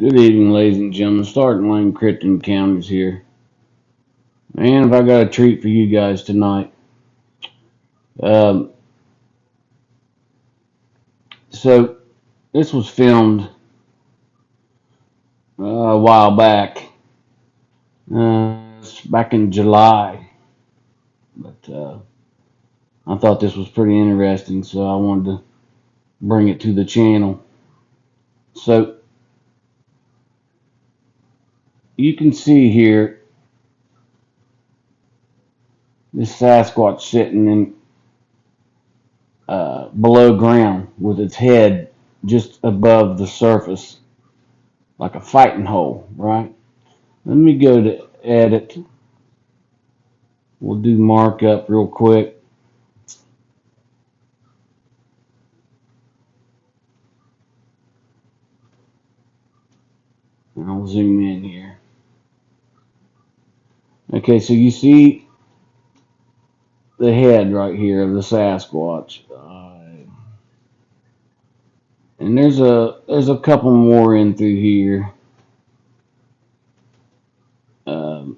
Good evening, ladies and gentlemen. Starting Lane Cryptid Counties here. Man, have I got a treat for you guys tonight. Um, so, this was filmed a while back. Back in July. But I thought this was pretty interesting, so I wanted to bring it to the channel. So, you can see here this Sasquatch sitting in below ground with its head just above the surface, like a fighting hole, right? Let me go to edit. We'll do markup real quick. And I'll zoom in here. Okay, so you see the head right here of the Sasquatch. And there's a couple more in through here. And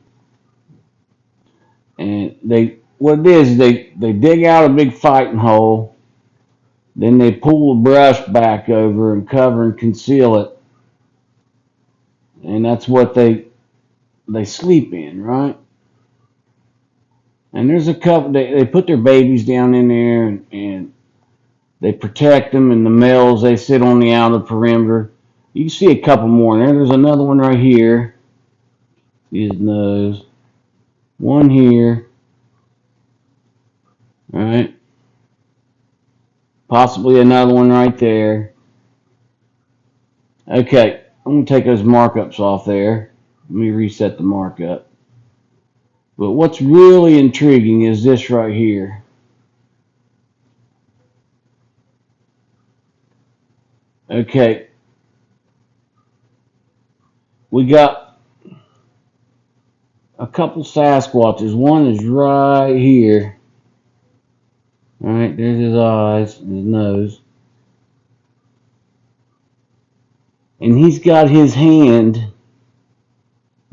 what it is they dig out a big fighting hole, then they pull the brush back over and cover and conceal it, and that's what they sleep in, right? And there's a couple, they put their babies down in there, and they protect them, and the males, they sit on the outer perimeter. You can see a couple more in there. There's another one right here. See his nose. One here. All right. Possibly another one right there. Okay, I'm going to take those markups off there. Let me reset the markup. But what's really intriguing is this right here. Okay. We got a couple Sasquatches. One is right here. Alright, there's his eyes and his nose. And he's got his hand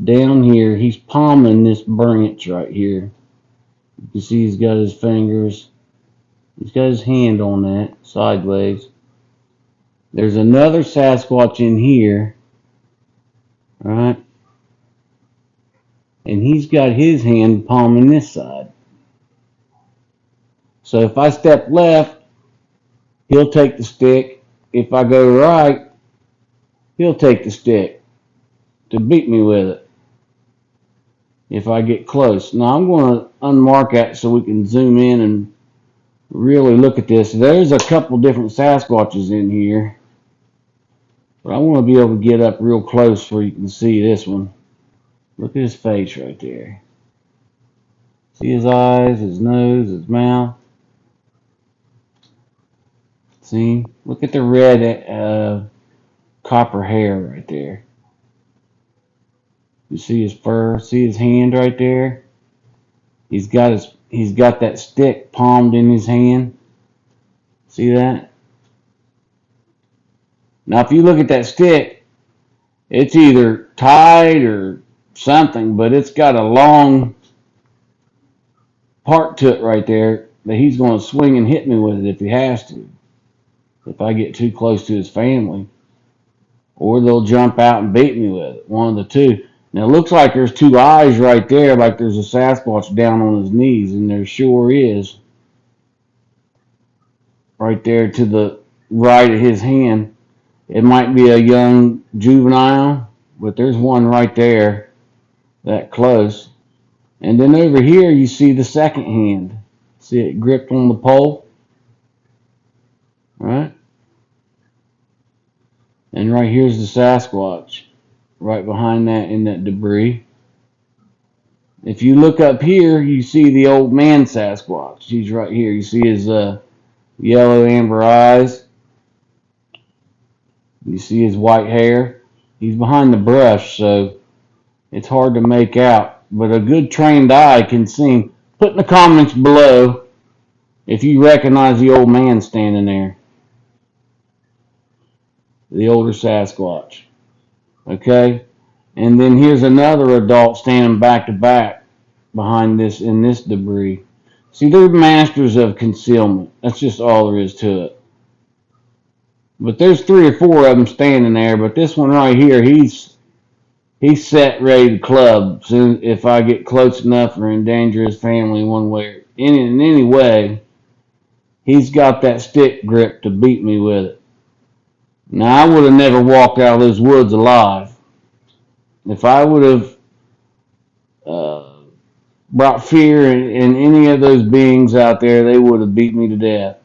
down here. He's palming this branch right here. You can see he's got his fingers. He's got his hand on that, sideways. There's another Sasquatch in here. Alright. And he's got his hand palming this side. So if I step left, he'll take the stick. If I go right, he'll take the stick to beat me with it if I get close. Now I'm going to unmark that so we can zoom in and really look at this. There's a couple different Sasquatches in here, but I want to be able to get up real close so you can see this one. Look at his face right there. See his eyes, his nose, his mouth. See? Look at the red copper hair right there. You see his fur? See his hand right there? He's got that stick palmed in his hand. See that? Now if you look at that stick, it's either tied or something, but it's got a long part to it right there that he's going to swing and hit me with it if he has to. If I get too close to his family. Or they'll jump out and beat me with it. One of the two. Now it looks like there's two eyes right there, like there's a Sasquatch down on his knees, and there sure is. Right there to the right of his hand. It might be a young juvenile, but there's one right there, that close. And then over here you see the second hand. See it gripped on the pole? Right? And right here's the Sasquatch. Right behind that in that debris. If you look up here, you see the old man Sasquatch. He's right here. You see his yellow amber eyes. You see his white hair. He's behind the brush, so it's hard to make out. But a good trained eye can see him. Put in the comments below if you recognize the old man standing there. The older Sasquatch. Okay? And then here's another adult standing back to back behind this in this debris. See, they're masters of concealment. That's just all there is to it. But there's 3 or 4 of them standing there. But this one right here, he's set ready to club. So if I get close enough or endanger his family one way or in any way, he's got that stick grip to beat me with it. Now I would have never walked out of those woods alive. If I would have brought fear in any of those beings out there, they would have beat me to death.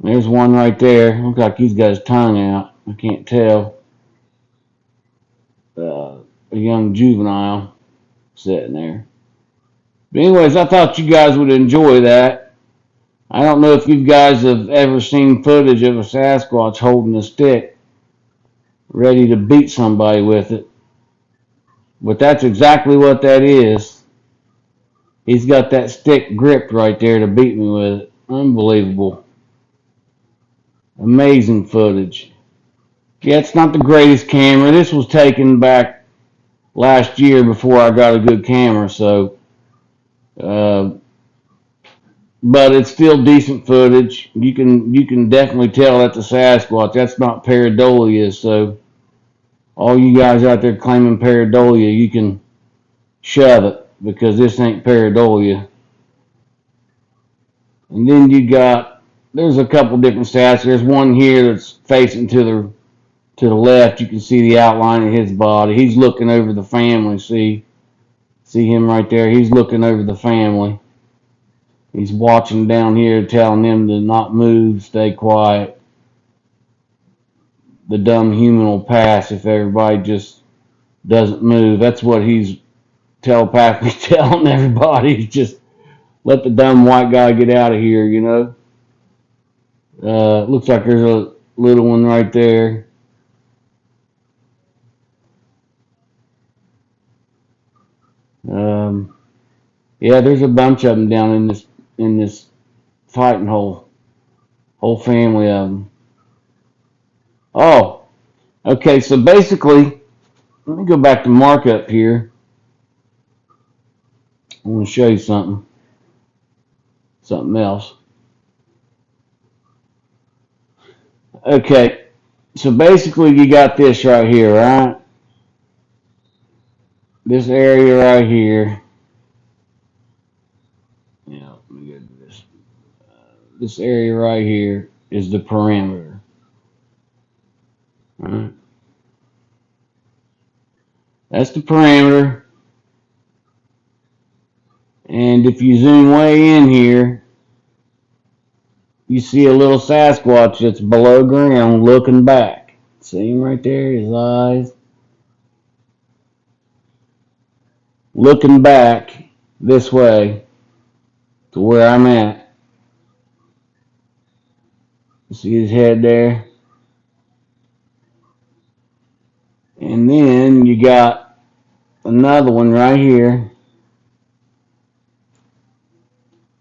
There's one right there. Looks like he's got his tongue out. I can't tell. A young juvenile sitting there. But anyways, I thought you guys would enjoy that. I don't know if you guys have ever seen footage of a Sasquatch holding a stick, ready to beat somebody with it. But that's exactly what that is. He's got that stick gripped right there to beat me with it. Unbelievable. Amazing footage. Yeah, it's not the greatest camera. This was taken back last year before I got a good camera, so but it's still decent footage. You can definitely tell that's a Sasquatch. That's not pareidolia, so all you guys out there claiming pareidolia, you can shove it because this ain't pareidolia. And then you got there's a couple different stats. There's one here that's facing to the left. You can see the outline of his body. He's looking over the family. See him right there. He's looking over the family. He's watching down here, telling them to not move, stay quiet. The dumb human will pass if everybody just doesn't move. That's what he's telepathically telling everybody. Just let the dumb white guy get out of here, you know. Looks like there's a little one right there. Yeah, there's a bunch of them down in this fighting hole. Whole family of them. Oh, okay. So basically, let me go back to markup here. I want to show you something else. Okay, so basically you got this right here, right? This area right here. Yeah, let me go to this. This area right here is the perimeter. Right? That's the parameter. And if you zoom way in here, you see a little Sasquatch that's below ground looking back. See him right there, his eyes? Looking back this way to where I'm at. See his head there? And then you got another one right here.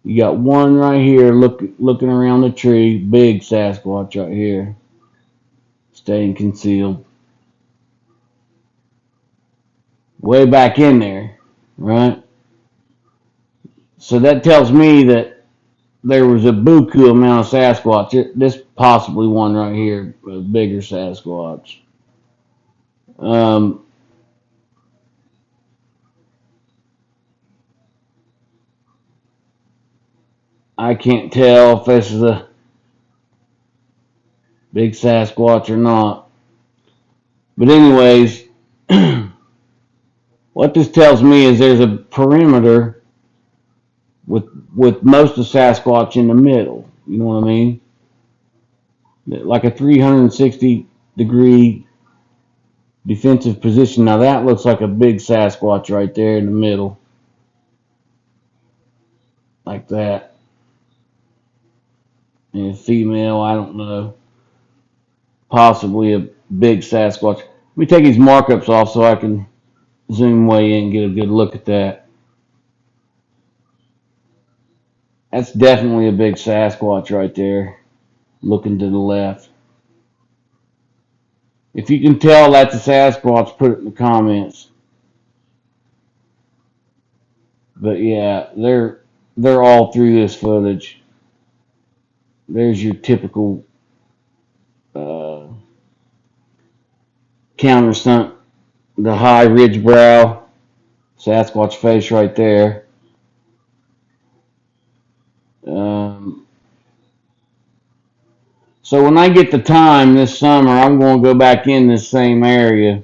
You got one right here looking around the tree. Big Sasquatch right here. Staying concealed. Way back in there. Right? So that tells me that there was a buku amount of Sasquatch. This possibly one right here. A bigger Sasquatch. I can't tell if this is a big Sasquatch or not. But anyways, what this tells me is there's a perimeter with most of Sasquatch in the middle. You know what I mean? Like a 360-degree defensive position. Now that looks like a big Sasquatch right there in the middle. Like that. And a female, I don't know. Possibly a big Sasquatch. Let me take these markups off so I can zoom way in and get a good look at that. That's definitely a big Sasquatch right there, looking to the left. If you can tell that's a Sasquatch, put it in the comments. But yeah, they're all through this footage. There's your typical uh, countersunk, the high ridge brow, Sasquatch face right there. Um, so when I get the time this summer, I'm going to go back in this same area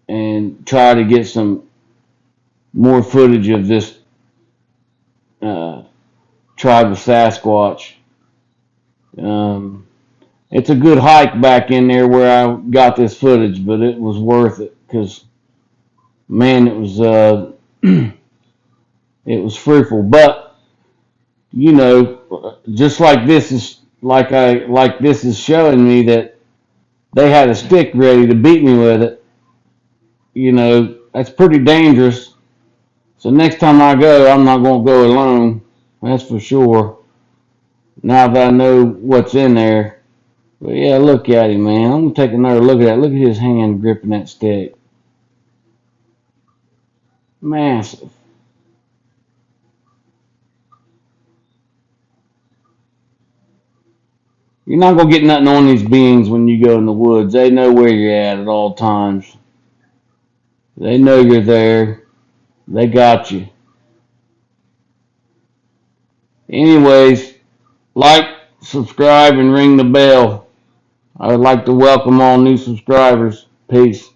and try to get some more footage of this uh, tribe of Sasquatch. Um, it's a good hike back in there where I got this footage, but it was worth it because, man, it was it was fruitful. But you know, just like this is showing me that they had a stick ready to beat me with it. You know, that's pretty dangerous. So next time I go, I'm not going to go alone. That's for sure. Now that I know what's in there. But yeah, look at him, man. I'm going to take another look at that. Look at his hand gripping that stick. Massive. You're not going to get nothing on these beings when you go in the woods. They know where you're at all times. They know you're there. They got you. Anyways, like, subscribe, and ring the bell. I would like to welcome all new subscribers. Peace.